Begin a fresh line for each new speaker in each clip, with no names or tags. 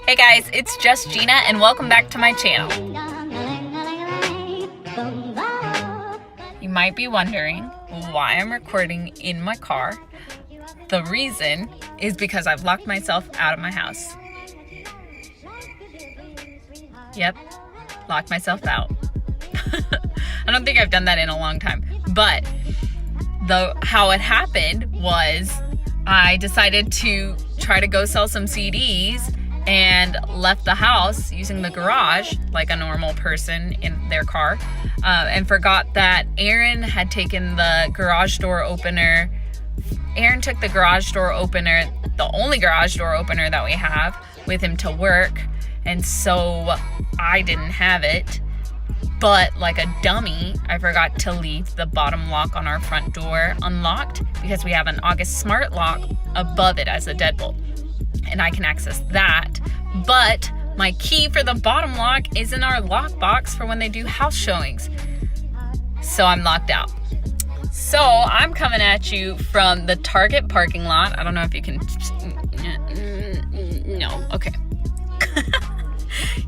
Hey guys, it's just Gina and welcome back to my channel. You might be wondering why I'm recording in my car. The reason is because I've locked myself out of my house. Yep, locked myself out. I don't think I've done that in a long time, but how it happened was I decided to try to go sell some CDs and left the house using the garage like a normal person in their car, and forgot that Aaron had taken the garage door opener. Aaron took the garage door opener, the only garage door opener that we have, with him to work, and so I didn't have it. But like a dummy, I forgot to leave the bottom lock on our front door unlocked because we have an August smart lock above it as a deadbolt, and I can access that. But my key for the bottom lock is in our lockbox for when they do house showings. So I'm locked out. So I'm coming at you from the Target parking lot. I don't know if you can... No, okay.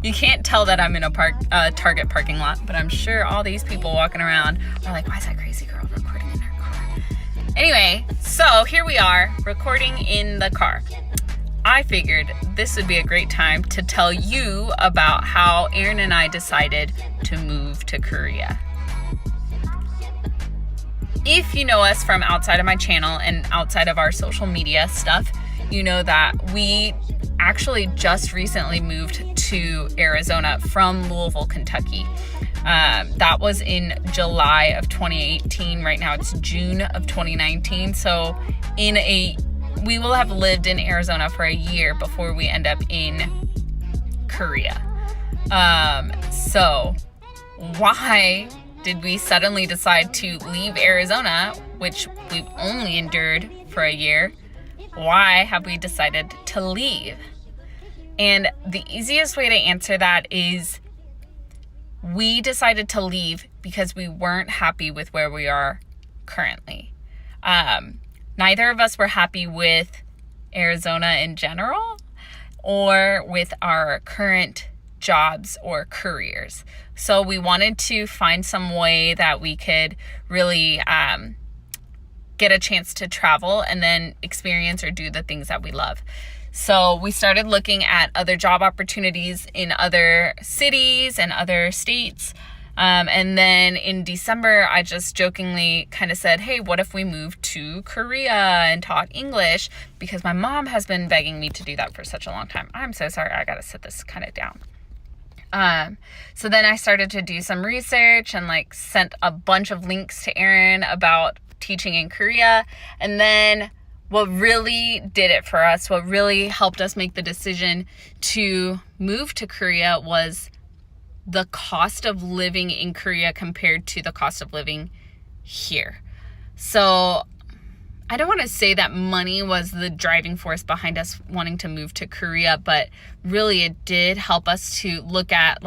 You can't tell that I'm in a Target parking lot, but I'm sure all these people walking around are like, why is that crazy girl recording in her car? Anyway, so here we are recording in the car. I figured this would be a great time to tell you about how Aaron and I decided to move to Korea. If you know us from outside of my channel and outside of our social media stuff, you know that we actually just recently moved to Arizona from Louisville, Kentucky. That was in July of 2018. Right now it's June of 2019. So we will have lived in Arizona for a year before we end up in Korea. So why did we suddenly decide to leave Arizona, which we've only endured for a year? Why have we decided to leave? And the easiest way to answer that is we decided to leave because we weren't happy with where we are currently. Neither of us were happy with Arizona in general or with our current jobs or careers. So we wanted to find some way that we could really get a chance to travel and then experience or do the things that we love. So we started looking at other job opportunities in other cities and other states. And then in December, I just jokingly kind of said, hey, what if we moved to Korea and taught English? Because my mom has been begging me to do that for such a long time. I'm so sorry. I got to sit this kind of down. So then I started to do some research and sent a bunch of links to Aaron about teaching in Korea. And then what really did it for us, what really helped us make the decision to move to Korea was the cost of living in Korea compared to the cost of living here. So I don't want to say that money was the driving force behind us wanting to move to Korea, but really it did help us to look at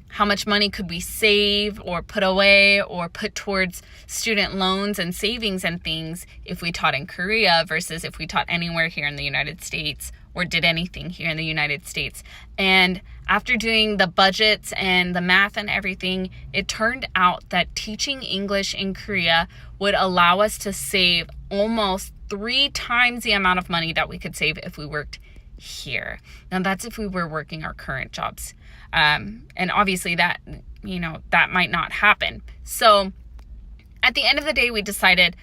how much money could we save or put away or put towards student loans and savings and things if we taught in Korea versus if we taught anywhere here in the United States or did anything here in the United States. And after doing the budgets and the math and everything, it turned out that teaching English in Korea would allow us to save almost 3 times the amount of money that we could save if we worked here. Now that's if we were working our current jobs. And obviously that might not happen. So at the end of the day, we decided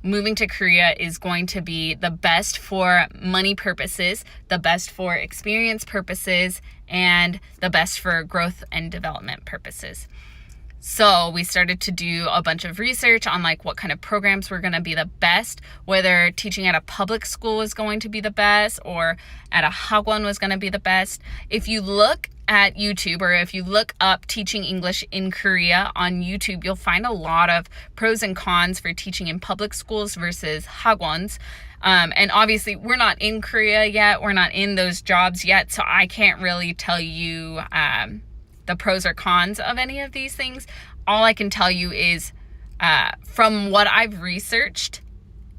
moving to Korea is going to be the best for money purposes, the best for experience purposes, and the best for growth and development purposes. So we started to do a bunch of research on what kind of programs were going to be the best, whether teaching at a public school was going to be the best or at a hagwon was going to be the best. If you look at YouTube or if you look up teaching English in Korea on YouTube, you'll find a lot of pros and cons for teaching in public schools versus hagwons. And obviously we're not in Korea yet. We're not in those jobs yet. So I can't really tell you the pros or cons of any of these things. All I can tell you is from what I've researched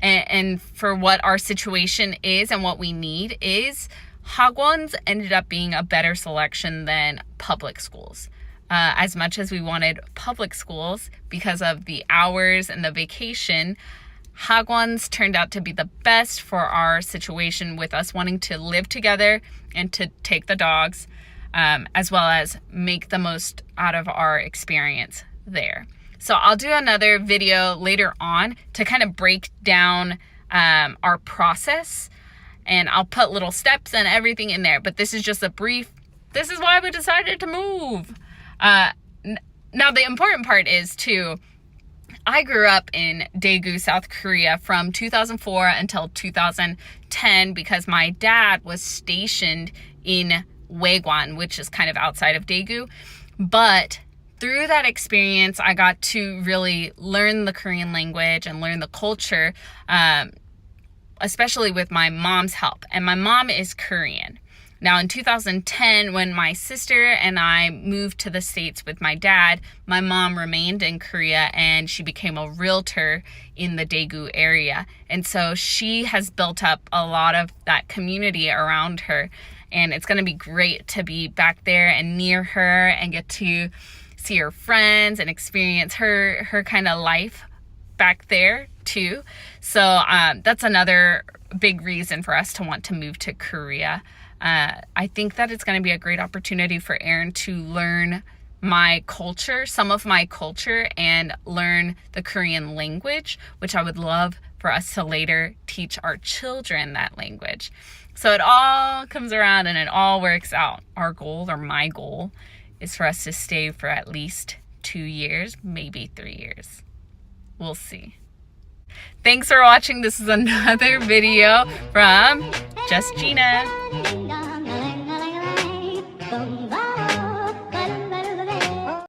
and for what our situation is and what we need is, Hagwons ended up being a better selection than public schools. As much as we wanted public schools because of the hours and the vacation, Hagwons turned out to be the best for our situation with us wanting to live together and to take the dogs, as well as make the most out of our experience there. So I'll do another video later on to kind of break down our process, and I'll put little steps and everything in there. But this is just a brief, this is why we decided to move. Now the important part is too, I grew up in Daegu, South Korea from 2004 until 2010 because my dad was stationed in Waegwan, which is kind of outside of Daegu. But through that experience, I got to really learn the Korean language and learn the culture, especially with my mom's help. And my mom is Korean. Now, in 2010, when my sister and I moved to the States with my dad, my mom remained in Korea and she became a realtor in the Daegu area. And so she has built up a lot of that community around her. And it's going to be great to be back there and near her and get to see her friends and experience her kind of life back there too. So that's another big reason for us to want to move to Korea. I think that it's going to be a great opportunity for Aaron to learn my culture, some of my culture, and learn the Korean language, which I would love for us to later teach our children that language. So it all comes around and it all works out. Our goal, or my goal, is for us to stay for at least 2 years, maybe 3 years. We'll see. Thanks for watching. This is another video from Just Gina.